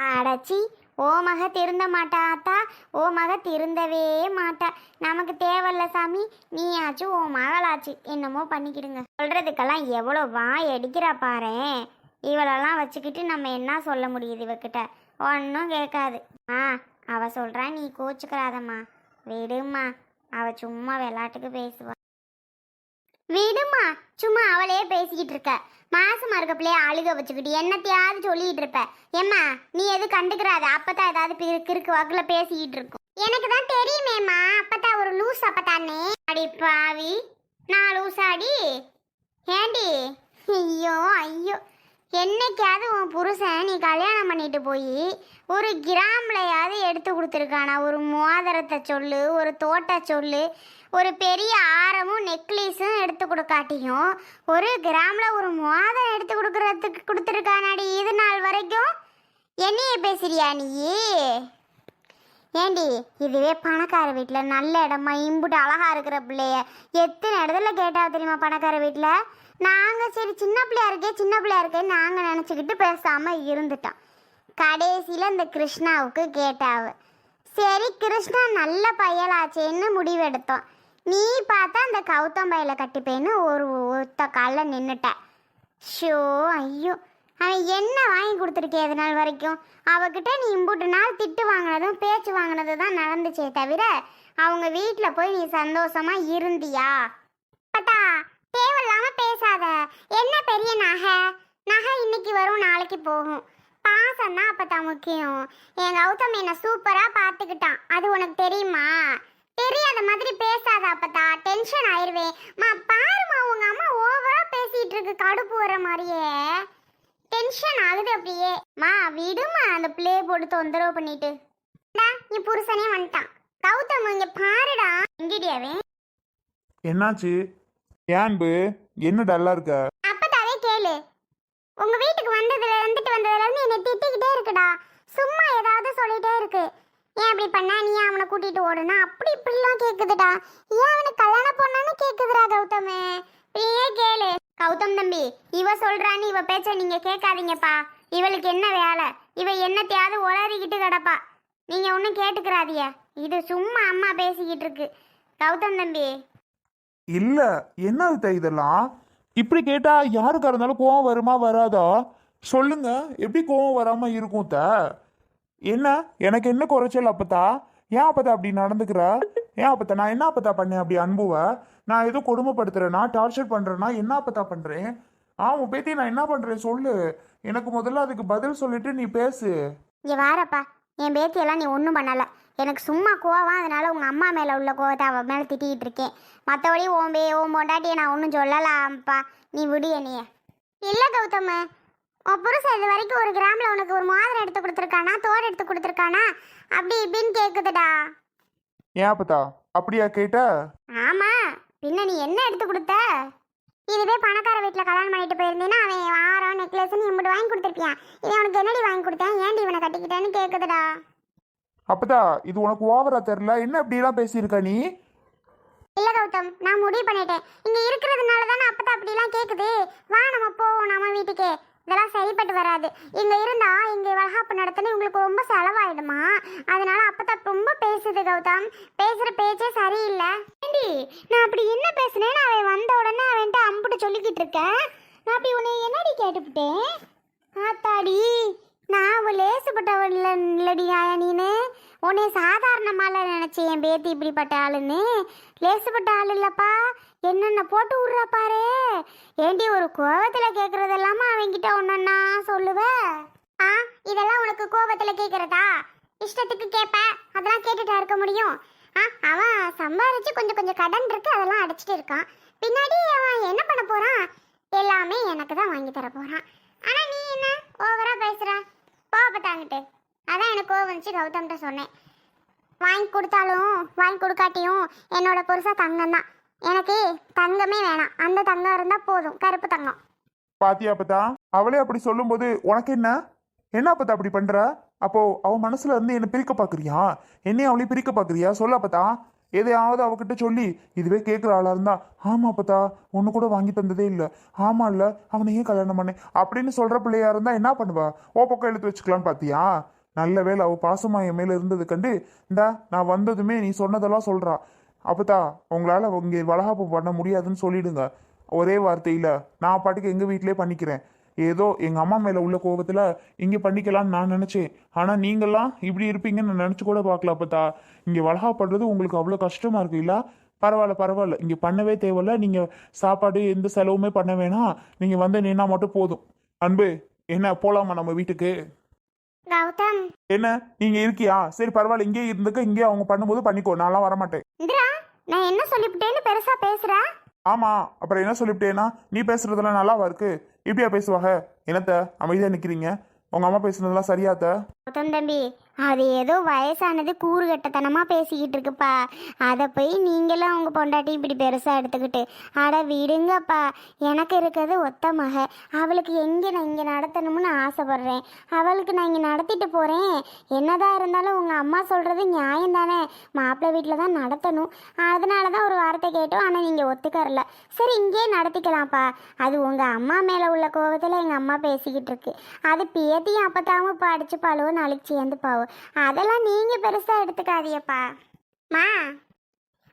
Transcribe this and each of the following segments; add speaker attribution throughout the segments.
Speaker 1: அடச்சி, ஓ மக திருந்த மாட்டாத்தா, ஓ மக திருந்தவே மாட்டா. நமக்கு தேவையில்ல சாமி, நீயாச்சும் ஓ மகளாச்சு என்னமோ பண்ணிக்கிடுங்க. சொல்றதுக்கெல்லாம் எவ்வளோ வாய் அடிக்கிறா பாரேன். இவளெல்லாம் வச்சுக்கிட்டு நம்ம என்ன சொல்ல முடியுது இவகிட்ட? ஒன்றும் கேட்காது. அவ சொல்றா, நீ கோச்சுக்கிறாதம்மா, விடுமா, அவ சும்மா விளையாட்டுக்கு பேசுவா. விடுமா, சும்மா அவளையே பேசிக்கிட்டு இருக்க. மாசமா இருக்க பிள்ளைய அழுக வச்சுக்கிட்டு என்னத்தையாவது சொல்லிட்டு இருப்ப. ஏம்மா, நீ எது கண்டுக்கிறாத, அப்பதான் ஏதாவது கிறுக்கு வாக்குல பேசிக்கிட்டு இருக்கும். எனக்கு தான் தெரியுமேம்மா, அப்பதான் ஒரு லூஸ் அப்பதானே. அடி பாவி, நான் லூசாடி? ஏண்டி? ஐயோ ஐயோ, என்னைக்காவது உன் புருஷன் நீ கல்யாணம் பண்ணிட்டு போய் ஒரு கிராம்லையாவது எடுத்து கொடுத்துருக்கானா? ஒரு மோதிரத்தை சொல்லு, ஒரு தோட்டை சொல்லு, ஒரு பெரிய ஆரமும் நெக்லீஸும் எடுத்து கொடுக்காட்டியும் ஒரு கிராமில் ஒரு மோதிரம் எடுத்து கொடுத்துருக்கானாடி இது நாள் வரைக்கும். என்னைய பேசுறியா நீ? ஏண்டி, இதுவே பணக்கார வீட்டில் நல்ல இடமா இம்புட்டு அழகா இருக்கிற பிள்ளைய எத்தனை இடத்துல கேட்டா தெரியுமா? பணக்கார வீட்டில் நாங்கள் சரி சின்ன பிள்ளையா இருக்கேன்னு நாங்கள் நினச்சிக்கிட்டு பேசாமல் இருந்துட்டோம். கடைசியில் இந்த கிருஷ்ணாவுக்கு கேட்டாவ. சரி, கிருஷ்ணா நல்ல பயலாச்சேன்னு முடிவெடுத்தோம். நீ பார்த்தா அந்த கௌதம் பையில கட்டிப்பேன்னு ஒத்த காலில் நின்றுட்ட. ஷோ ஐயோ, அவன் என்ன வாங்கி கொடுத்துருக்கே இது நாள் வரைக்கும்? அவகிட்ட நீ இம்புட்டு நாள் திட்டு வாங்கினதும் பேச்சு வாங்கினது தான் நடந்துச்சே தவிர அவங்க வீட்டில் போய் நீ சந்தோஷமா இருந்தியா? பட்டா, தேவையில்லாம பேசாத. என்ன பெரிய நகை இன்னைக்கு வரும் நாளைக்கு போகும். பாசம் தான் அப்பதான் முக்கியம். என் கௌதம் என்ன சூப்பரா பார்த்துக்கிட்டான், அது உனக்கு தெரியுமா? தெரியாத மாதிரி பேசாத அப்பத்தா, டென்ஷன் ஆயிருவேன். பாருமா, உங்க அம்மா ஓவரா பேசிட்டு இருக்கு, கடுப்பு வர மாதிரியே டென்ஷன் ஆகுது அப்படியே. விடுமா, அந்த பிள்ளைய போட்டு தொந்தரவு பண்ணிட்டு. நீ புருஷனே வந்துட்டான். கௌதம் இங்க பாருடா. எங்கிட்டியாவே?
Speaker 2: என்னாச்சு? ஏன்பு என்ன டல்லா இருக்க?
Speaker 1: அப்பதாவே கேளு. உங்க வீட்டுக்கு வந்துட்டு வந்ததுல இருந்து என்னை திட்டிக்கிட்டே இருக்குடா. சும்மா ஏதாவது சொல்லிட்டே இருக்கு. ஏன் அப்படி பண்ண, நீ அவனை கூட்டிட்டு ஓடுனா அப்படி இப்படிலாம் கேக்குதுடா. ஏன் அவனுக்கு கல்யாணம் பண்ணான்னு கேக்குதுடா கௌதமே. நீயே கேளு. கௌதம் தம்பி, இவ சொல்றான்னு இவ பேச்ச நீங்க கேட்காதீங்கப்பா. இவளுக்கு என்ன வேலை? இவ என்னத்தையாவது உளறிக்கிட்டு கிடப்பா. நீங்க ஒன்னும் கேட்டுக்கிறாதிய. இது சும்மா அம்மா பேசிக்கிட்டு இருக்கு. கௌதம் தம்பி,
Speaker 2: இல்ல என்ன இதெல்லாம்? இப்படி கேட்டா யாருக்கா இருந்தாலும் கோவம் வருமா வராதா? சொல்லுங்க, எப்படி கோவம் வராம இருக்கும்? என்ன எனக்கு என்ன குறைச்சல் அப்பத்தா? ஏன் அப்பத்தா அப்படி நடந்துக்கிற? ஏன் அப்பத்தா நான் என்ன அப்பத்தா பண்ணேன் அப்படி அன்புவ? நான் எதுவும் கொடுமைப்படுத்துறேன்னா, டார்ச்சர் பண்றேன்னா என்ன அப்பத்தா பண்றேன்? உன் பேத்தி நான் என்ன பண்றேன் சொல்லு. எனக்கு முதல்ல அதுக்கு பதில் சொல்லிட்டு நீ பேசு.
Speaker 1: இங்க வாரப்பா, என் பேத்தியெல்லாம் நீ ஒன்றும் பண்ணல. எனக்கு சும்மா கோவம், அதனால உங்க அம்மா மேல உள்ள கோவத்தை அவ மேல திட்டிகிட்டு இருக்கேன். மற்றபடி ஓன் பொண்டாட்டியை நான் ஒன்றும் சொல்லலாம்ப்பா. நீ விடு என்னைய. இல்லை கௌதம், உன் புருஷன் இது வரைக்கும் ஒரு கிராமில் உனக்கு ஒரு மோதிரம் எடுத்து கொடுத்துருக்கானா, தோடு எடுத்து கொடுத்துருக்கானா, அப்படி இப்படின்னு கேட்குதுடா.
Speaker 2: ஏன் அப்பத்தா அப்படியா கேட்ட?
Speaker 1: ஆமா, பின்ன நீ என்ன எடுத்து கொடுத்த? இதுவே பணக்கார வீட்டில் கல்யாணம் பண்ணிட்டு போயிருந்தீங்கன்னா அவன் ஆரம் நெக்லஸ்ன்னு இம்புட்டு வாங்கி கொடுத்துருப்பியான். இவன் உனக்கு என்னடி வாங்கி கொடுத்தேன், ஏன்டி இவனை கட்டிக்கிட்டேன்னு கேட்குதுடா.
Speaker 2: அப்பதா இது உனக்கு ஓவரா தெரியல? என்ன இப்படிலாம் பேசியிருக்க நீ?
Speaker 1: இல்ல கௌதம், நான் முடிவு பண்ணிட்டேன். இங்க இருக்கிறதுனால தானே அப்பதான் அப்படிலாம் கேக்குது. வா நம்ம போவோம் நம்ம வீட்டுக்கு. இதெல்லாம் சரிப்பட்டு வராது. இங்க இருந்தா இங்க வளகாப்பு நடத்தின உங்களுக்கு ரொம்ப செலவாயிடுமா, அதனால அப்பதான் ரொம்ப பேசுது கௌதம். பேசுற பேச்சே சரியில்லை. நான் அப்படி என்ன பேசுனேன்னு அவன் வந்த உடனே அவன்கிட்ட அம்புட்டு சொல்லிக்கிட்டு இருக்கேன். நான் அப்படி உன்னை என்னடி கேட்டுவிட்டேன்? ஆத்தாடி, நான் லேசுப்பட்டவள் இல்லடி நீனு. உன்னை சாதாரணமால நினைச்சேன் என் பேத்தி இப்படிப்பட்ட ஆளுன்னு. லேசுப்பட்ட ஆள் இல்லப்பா, என்னென்ன போட்டு விட்றா பாரு. ஏண்டி ஒரு கோவத்துல கேட்கறது இல்லாம அவன்கிட்ட ஒன்னொன்னா சொல்லுவ? இதெல்லாம் உனக்கு கோபத்துல கேட்கறதா? இஷ்டத்துக்கு கேட்ப, அதெல்லாம் கேட்டுட்டா இருக்க முடியும்? அவன் சம்பாரிச்சு கொஞ்சம் கொஞ்சம் கடன் இருக்கு, அதெல்லாம் அடைச்சிட்டு இருக்கான். பின்னாடி அவன் என்ன பண்ண போறான்? எல்லாமே எனக்கு தான் வாங்கி தர போறான். ஆனா நீ என்ன ஓவரா பேசுற? கோபப்பட்டாங்கிட்டு அதான் எனக்கு கோவம் வந்துச்சு. கௌதம்கிட்ட சொன்னேன், வாங்கி கொடுத்தாலும் வாங்கி கொடுக்காட்டியும் என்னோட புருஷா தங்கம் தான். எனக்கு தங்கமே வேணாம், அந்த தங்கம் இருந்தா போதும், கருப்பு தங்கம்.
Speaker 2: பாத்தியா அப்பதா, அவளே அப்படி சொல்லும் போது உனக்கு என்ன அப்பதா அப்படி பண்ற? அப்போ அவன் மனசுல இருந்து என்ன பிரிக்க பாக்குறியா? என்னையும் அவளையும் பிரிக்க பாக்குறியா? சொல்ல அப்பதா. எதையாவது அவகிட்ட சொல்லி இதுவே கேட்குற ஆளா இருந்தா ஆமா அப்பத்தா ஒன்று கூட வாங்கி தந்ததே இல்லை ஆமா இல்லை அவனையே கல்யாணம் பண்ணேன் அப்படின்னு சொல்ற பிள்ளையா இருந்தா என்ன பண்ணுவா ஓ பக்கம் இழுத்து வச்சுக்கலான்னு பாத்தியா நல்ல வேளை அவ பாசமா என் மேல இருந்தது கண்டு இந்தா நான் வந்ததுமே நீ சொன்னதெல்லாம் சொல்றா அப்பத்தா உங்களால இங்கே வளகாப்பு பண்ண முடியாதுன்னு சொல்லிடுங்க ஒரே வார்த்தையில நான் பாட்டுக்கு எங்க வீட்டிலே பண்ணிக்கிறேன் ஏதோ எங்க அம்மா மேல உள்ள கோபத்துல இங்க பண்ணிக்கலாம்னு நான் நினைச்சேன் ஆனா நீங்கெல்லாம் இப்படி இருப்பீங்கன்னு நான் நினைச்சு கூட பார்க்கல அப்பத்தா இங்க வளகாப்பு பண்றது உங்களுக்கு அவ்வளவு கஷ்டமா இருக்கு இல்ல பரவாயில்ல இங்க பண்ணவே தேவையில்ல நீங்க சாப்பாடு எந்த செலவுமே பண்ண வேணாம் நீங்க வந்து நின்னா மட்டும் போதும் அன்பு என்ன போலாமா நம்ம வீட்டுக்கு
Speaker 1: கௌதம்
Speaker 2: என்ன நீங்க இருக்கியா சரி பரவாயில்ல இங்கே இருந்துக்க இங்கே அவங்க பண்ணும்போது பண்ணிக்கோ நான்லாம் வரமாட்டேன்
Speaker 1: இந்திரா நான் என்ன சொல்லிவிட்டேன்னு பெருசா பேசுற
Speaker 2: ஆமா அப்புறம் என்ன சொல்லிவிட்டேன்னா நீ பேசுறதெல்லாம் நல்லாவா இருக்கு இப்படியா பேசுவாங்க என்னத்த அமைதியா நிக்கிறீங்க உங்க அம்மா பேசுனதெல்லாம் சரியாத்த
Speaker 1: கௌதம் தம்பி அது ஏதோ வயசானது கூறுகட்டத்தனமா பேசிக்கிட்டு இருக்குப்பா அதை போய் நீங்களும் அவங்க பொண்டாட்டி இப்படி பெருசா எடுத்துக்கிட்டு அட விடுங்கப்பா எனக்கு இருக்கிறது ஒத்த மக அவளுக்கு எங்கே நான் இங்கே நடத்தணும்னு ஆசைப்படுறேன் அவளுக்கு நான் இங்கே நடத்திட்டு போகிறேன் என்னதான் இருந்தாலும் உங்கள் அம்மா சொல்கிறது நியாயம் தானே மாப்பிள்ளை வீட்டில் தான் நடத்தணும் அதனால தான் ஒரு வார்த்தை கேட்டோம் ஆனால் நீங்கள் ஒத்துக்கறல சரி இங்கேயே நடத்திக்கலாம்ப்பா அது உங்கள் அம்மா மேலே உள்ள கோபத்தில் எங்கள் அம்மா பேசிக்கிட்டு இருக்கு அது பேத்தியும் அப்பத்தாவும் இப்போ அடிச்சு பாலுவோ நாளைக்கு சேர்ந்து பாவோ அதெல்லாம் நீங்கள் பெருசாக எடுத்துக்காதீப்பா மா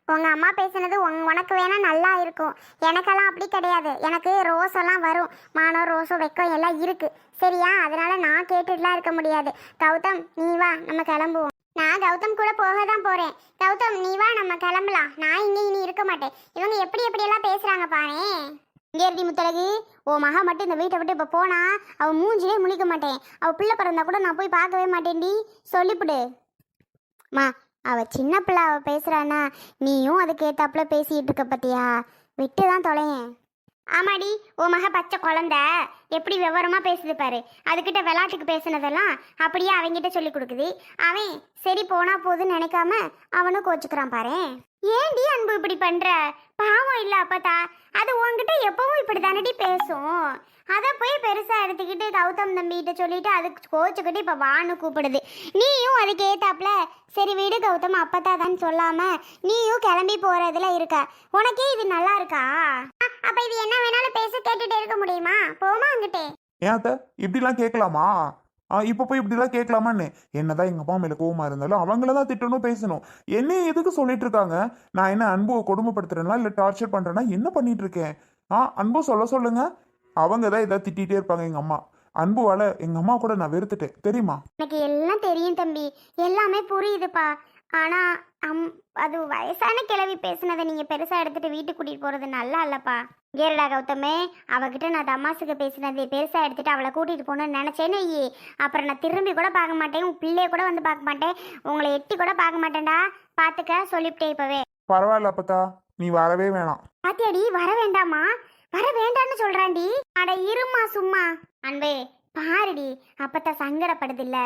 Speaker 1: உங்கள் அம்மா பேசுனது உனக்கு வேணா நல்லா இருக்கும் எனக்கெல்லாம் அப்படி கிடையாது எனக்கு ரோஸெல்லாம் வரும் மானம் ரோஸும் வெக்கம் எல்லாம் இருக்குது சரியா அதனால நான் கேட்டுட்டுலாம் இருக்க முடியாது கௌதம் நீ வா நம்ம கிளம்புவோம் நான் கௌதம் கூட போக தான் போகிறேன் கௌதம் நீ வா நம்ம கிளம்பலாம் நான் இங்கே இனி இருக்க மாட்டேன் இவங்க எப்படியெல்லாம் பேசுகிறாங்க பாரு இங்கே இருடி முத்தழகு ஓ மகா மட்டும் இந்த வீட்டை விட்டு இப்போ போனா அவள் மூஞ்சிலே முழிக்க மாட்டேன் அவள் பிள்ளை பிறந்தா கூட நான் போய் பார்க்கவே மாட்டேன்டி சொல்லிவிடு மா அவள் சின்ன பிள்ளை அவள் பேசுகிறானா நீயும் அதுக்கு ஏத்தாப்புல பேசிகிட்டு இருக்க பத்தியா விட்டு தான் தொலையேன் ஆமாடி ஓ மக பச்சை குழந்த எப்படி விவரமாக பேசுது பாரு அதுக்கிட்ட விளாட்டுக்கு பேசுனதெல்லாம் அப்படியே அவங்கிட்ட சொல்லி கொடுக்குது அவன் சரி போனா போதுன்னு நினைக்காம அவனும் கோச்சுக்கிறான் பாரு ஏன்டி அன்பு இப்படி பண்ற பாவம் இல்லை அப்பத்தா அது உன்கிட்ட எப்பவும் இப்படி தானடி பேசும் அதை போய் பெருசா எடுத்துக்கிட்டு கௌதம் தம்பிகிட்ட சொல்லிட்டு அதுக்கு கோச்சுக்கிட்டு இப்போ வான்னு கூப்பிடுது நீயும் அதுக்கு ஏத்தாப்புல சரி விடு கௌதம் அப்பத்தா தான் சொல்லாம நீயும் கிளம்பி போறதுல இருக்க உனக்கே இது நல்லா இருக்கா அப்ப இது என்ன வேணாலும் பேச கேட்டுட்டு இருக்க முடியுமா போமா அங்கிட்டே
Speaker 2: ஏன் அத்த இப்படிலாம் கேட்கலாமா இப்போ போய் இப்படிலாம் கேட்கலாமான்னு என்னதான் எங்க அப்பா மேல கோவமா இருந்தாலும் அவங்கள தான் திட்டணும் பேசணும் என்ன எதுக்கு சொல்லிட்டு இருக்காங்க நான் என்ன அன்புவை கொடுமைப்படுத்துறேன்னா இல்லை டார்ச்சர் பண்றேன்னா என்ன பண்ணிட்டு இருக்கேன் அன்பு சொல்லுங்க அவங்க தான் ஏதாவது திட்டிகிட்டே இருப்பாங்க எங்க அம்மா அன்புவால எங்க அம்மா கூட நான் வெறுத்துட்டேன் தெரியுமா
Speaker 1: எனக்கு எல்லாம் தெரியும் தம்பி எல்லாமே புரியுதுப்பா ஆனா அது வயசான கிழவி பேசுனதை நீங்க பெருசா எடுத்துட்டு வீட்டுக்கு கூட்டிட்டு போறது நல்லா இல்லப்பா கேரடா கௌதமே அவகிட்ட நான் தமாசுக்கு பேசினதை பெருசா எடுத்துட்டு அவளை கூட்டிட்டு போகணும்னு நினைச்சேன்னு அப்புறம் நான் திரும்பி கூட பார்க்க மாட்டேன் உன் பிள்ளைய கூட வந்து பார்க்க மாட்டேன் உங்களை எட்டி கூட பார்க்க மாட்டேன்டா பாத்துக்க சொல்லிவிட்டேன் இப்பவே
Speaker 2: பரவாயில்ல அப்பத்தா நீ வரவே வேணாம்
Speaker 1: பாத்தியாடி வர வேண்டாமா வர வேண்டான்னு சொல்றாண்டி அட இருமா சும்மா அன்பே பாருடி அப்பத்தா சங்கடப்படுதில்ல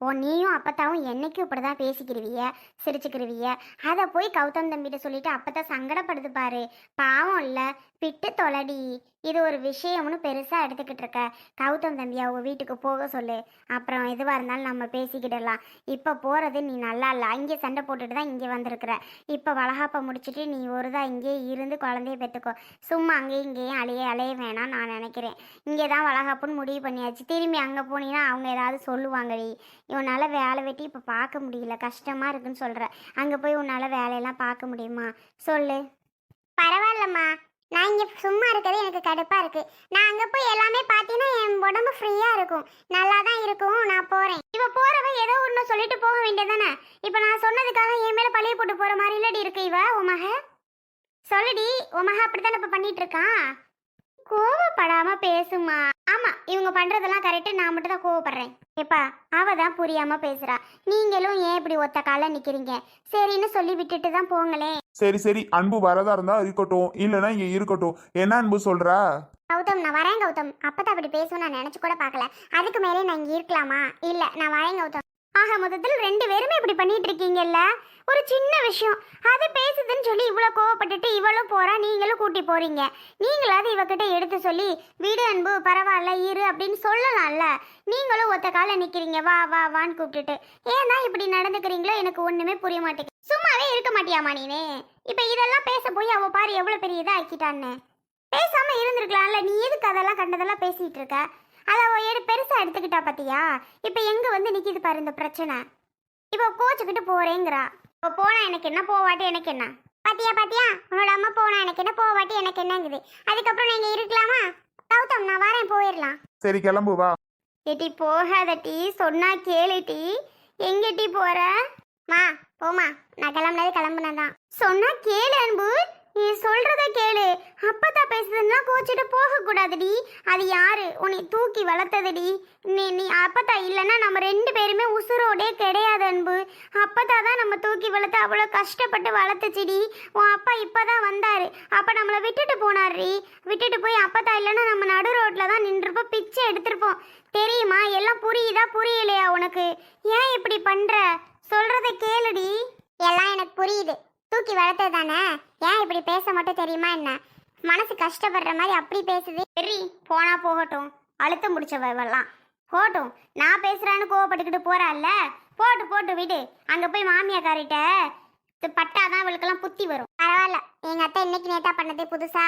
Speaker 1: ஓ நீயும் அப்பத்தாவும் என்னைக்கும் இப்படிதான் பேசிக்கிருவிய சிரிச்சுக்கிருவிய அதை போய் கௌதம் தம்பிட்ட சொல்லிட்டு அப்பத்தா சங்கடப்படுது பாரு பாவம் இல்ல விட்டு தொலைடி இது ஒரு விஷயம்னு பெருசா எடுத்துக்கிட்டு இருக்க கௌதம் தம்பி அவங்க வீட்டுக்கு போக சொல்லு அப்புறம் எதுவா இருந்தாலும் நம்ம பேசிக்கிடலாம் இப்ப போறது நீ நல்லா இல்ல அங்கே சண்டை போட்டுட்டு தான் இங்கே வந்திருக்கிற இப்ப வளகாப்ப முடிச்சுட்டு நீ ஒருதான் இங்கே இருந்து குழந்தைய பெற்றுக்கோ சும்மா அங்கேயும் இங்கேயும் அலைய வேணாம் நான் நினைக்கிறேன் இங்கே தான் வளகாப்புன்னு முடிவு பண்ணியாச்சு திரும்பி அங்கே போனீங்கன்னா அவங்க ஏதாவது சொல்லுவாங்கடி உன்னால் வேலை வெட்டி இப்போ பார்க்க முடியல கஷ்டமாக இருக்குன்னு சொல்கிற அங்கே போய் உன்னால் வேலையெல்லாம் பார்க்க முடியுமா சொல்லு பரவாயில்லம்மா நான் இங்கே சும்மா இருக்கிறது எனக்கு கடுப்பாக இருக்குது நான் அங்கே போய் எல்லாமே பார்த்தீங்கன்னா என் உடம்பு ஃப்ரீயாக இருக்கும் நல்லா தான் இருக்கும் நான் போகிறேன் இப்போ போகிறவ ஏதோ ஒன்று சொல்லிட்டு போக வேண்டியதானே இப்போ நான் சொன்னதுக்காக என் மேலே பழைய போட்டு போகிற மாதிரி இல்லடி இருக்கு இவ உமக சொல்லுடி உமக அப்படித்தானே இப்போ பண்ணிட்டு இருக்கான் கோவப்படாம பேசுமா ஆமா இவங்க பண்றதெல்லாம் கரெக்டு நான் மட்டும் தான் கோவப்படுறேன் ஏப்பா அவ தான் புரியாம பேசுறா நீங்களும் ஏன் இப்படி ஒத்த கால நிக்கிறீங்க சரின்னு சொல்லி விட்டுட்டு தான் போங்களேன்
Speaker 2: சரி அன்பு வரதா இருந்தா இருக்கட்டும் இல்லைன்னா இங்க இருக்கட்டும் என்ன அன்பு சொல்ற
Speaker 1: கௌதம் நான் வரேன் கௌதம் அப்பதான் அப்படி பேசும் நான் நினைச்சு கூட பார்க்கல அதுக்கு மேலே நான் இங்க இருக்கலாமா இல்ல நான் வரேன் கௌதம் ஆக மொத்தத்தில் ரெண்டு பேருமே இப்படி பண்ணிட்டு இருக்கீங்கல்ல ஒரு சின்ன விஷயம் அது பேசுதுன்னு சொல்லி இவ்வளோ கோவப்பட்டுட்டு இவளும் போறா நீங்களும் கூட்டி போறீங்க நீங்களாவது இவகிட்ட எடுத்து சொல்லி வீடு அன்பு பரவாயில்ல இரு அப்படின்னு சொல்லலாம்ல நீங்களும் ஒத்த கால நிக்கிறீங்க வா வா வான்னு கூப்பிட்டுட்டு ஏன் தான் இப்படி நடந்துக்கிறீங்களோ எனக்கு ஒண்ணுமே புரிய மாட்டேங்குது சும்மாவே இருக்க மாட்டியாமா நீனு? இப்ப இதெல்லாம் பேச போய் அவ பாரு எவ்வளவு பெரிய இதா ஆக்கிட்டான்னு. பேசாம இருந்திருக்கலாம்ல. நீ எதுக்கு அதெல்லாம் கண்டதெல்லாம் பேசிட்டு இருக்க? அத அவ பெருசா எடுத்துக்கிட்டா பாத்தியா? இப்ப எங்க வந்து நிக்குது பாரு இந்த பிரச்சனை. இப்ப கோச்சுக்கிட்டு போறேங்கிறா. இப்ப போனா எனக்கு என்ன, போவாட்டி எனக்கு என்ன? பாத்தியா பாத்தியா, உன்னோட அம்மா போனா எனக்கு என்ன, போவாட்டி எனக்கு என்னங்குது. அதுக்கப்புறம் நீங்க இருக்கலாமா? கௌதம் நான் வரேன், போயிடலாம்.
Speaker 2: சரி கிளம்பு வா.
Speaker 1: ஏட்டி போகாதட்டி, சொன்னா கேளுட்டி. எங்கட்டி போற? மா போமா, நான் கிளம்புனதான். சொன்னா கேளு அன்பு, நீ சொல்றத கேளு. அப்பதான் பேசுறதுன்னா கோச்சிட்டு போக கூடாதுடி. அது யாரு உன்னை தூக்கி வளர்த்ததுடி? நீ அப்பத்தா இல்லைன்னா நம்ம 2 பேருமே உசுரோடே கிடையாது அன்பு. அப்பத்தா தான் நம்ம தூக்கி வளர்த்து அவ்வளோ கஷ்டப்பட்டு வளர்த்துச்சிடி. உன் அப்பா இப்பதான் வந்தாரு, அப்ப நம்மளை விட்டுட்டு போனார்ரி. விட்டுட்டு போய் அப்பத்தா இல்லைன்னா நம்ம நடு ரோட்ல தான் நின்றுப்போம், பிச்சை எடுத்திருப்போம். தெரியுமா? எல்லாம் புரியுதா புரியலையா உனக்கு? ஏன் இப்படி பண்ற? சொல்றத கேளுடி. எல்லாம் எனக்கு புரியுது, தூக்கி வளர்த்தது தானே. ஏன் இப்படி பேச மட்டும் தெரியுமா என்ன? மனசு கஷ்டப்படுற மாதிரி அப்படி பேசுது. சரி போனா போகட்டும், அழுத்த முடிச்சவெல்லாம் போட்டும். நான் பேசுறான்னு கோவப்பட்டுக்கிட்டு போறாள்ல, போட்டு விடு. அங்க போய் மாமியாக்காரிட்ட பட்டாதான் அவளுக்கெல்லாம் புத்தி வரும். பரவாயில்ல, எங்க அத்தை இன்னைக்கு நேத்தா பண்ணதே புதுசா,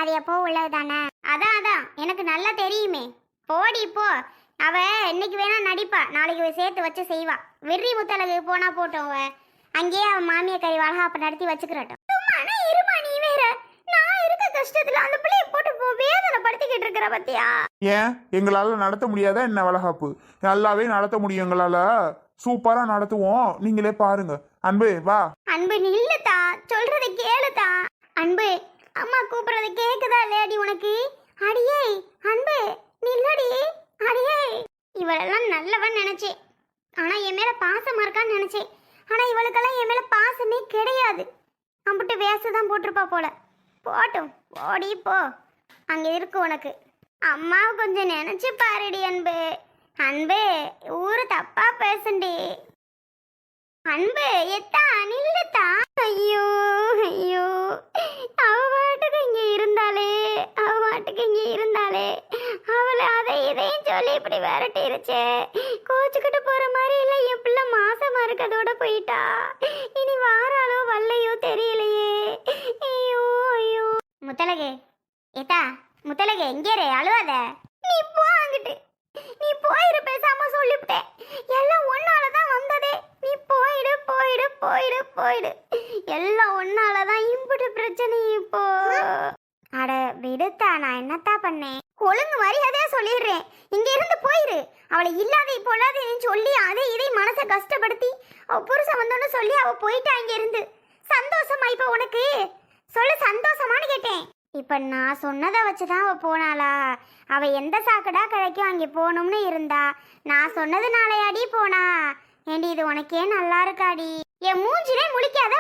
Speaker 1: அது எப்போ உள்ளது தானே. அதான் எனக்கு நல்லா தெரியுமே. போடி போ. அவ இன்னைக்கு வேணா நடிப்பா, நாளைக்கு சேர்த்து வச்சு செய்வா. வெறி முத்தலகு போனா போட்டோம். அவ அங்கேயே அவன் மாமியாக்காரி வளகாப்ப நடத்தி வச்சுக்கிறட்டும். இருமா, நீ வேற. நான் இருக்க கஷ்டத்துல அந்த பிள்ளைய போட்டு வேதனை படுத்திக்கிட்டு இருக்கிற பத்தியா?
Speaker 2: ஏன் எங்களால நடத்த முடியாதா என்ன வளகாப்பு? நல்லாவே நடத்த முடியும் எங்களால, சூப்பரா நடத்துவோம். நீங்களே பாருங்க. அன்பு வா.
Speaker 1: அன்பு நில்லுதா, சொல்றத கேளுதா. அன்பு, அம்மா கூப்பிடுறத கேக்குதா இல்லையாடி உனக்கு? அடியே அன்பு நில்லடி. அடியே, இவளெல்லாம் நல்லவன் நினைச்சேன், ஆனா என் மேல பாசமா இருக்கான்னு நினைச்சேன். ஆனா இவளுக்கெல்லாம் என் மேல பாசமே கிடையாது. அம்பிட்டு வேசதான் போட்டிருப்பா போல. போட்டும், போடி போ. அங்க இருக்கு உனக்கு. அம்மாவை கொஞ்சம் நினைச்சு பாருடி அன்பு. அன்பு, ஊரு தப்பா பேசுண்டி. அன்பு எத்தா நில்லுத்தா. ஐயோ ஐயோ, அவ பாட்டுக்கு இங்க இருந்தாலே அவளை அதை இதையும் சொல்லி இப்படி விரட்டிருச்சே. கோச்சுக்கிட்டு போற மாதிரி இல்ல, என் பிள்ளை மாசமா இருக்கதோட போயிட்டா. இனி வாராளோ வல்லையோ தெரியலையே. ஐயோ ஐயோ. முத்தலகே, ஏத்தா முத்தலகே, இங்கே அழுவாத. நீ போ அங்கிட்டு, நீ போயிரு. பேசாம சொல்லிவிட்டேன், எல்லாம் ஒன்னாலதான் வந்ததே. நீ போயிடு போயிடு போயிடு போயிடு. எல்லாம் ஒன்னாலதான் இம்புட்டு பிரச்சனை இப்போ. அட விடுத்தா, நான் என்னத்தா பண்ணேன்? ஒழுங்கு மரியாதையா சொல்லிடுறேன், இங்க இருந்து போயிரு. அவளை இல்லாத இப்போ சொல்லி அதை இதை மனசை கஷ்டப்படுத்தி அவ புருஷன் வந்தோன்னு சொல்லி அவ போயிட்டா இங்க இருந்து. சந்தோஷமா இப்ப உனக்கு? சொல்ல சந்தோஷமானு கேட்டேன். இப்ப நான் சொன்னதை வச்சுதான் அவ போனாளா? அவ எந்த சாக்கடா கிடைக்கும் அங்கே போகணும்னு இருந்தா? நான் சொன்னதுனாலயாடி போனா? ஏண்டி இது உனக்கே நல்லா இருக்காடி? என் மூஞ்சிலே முழிக்காத,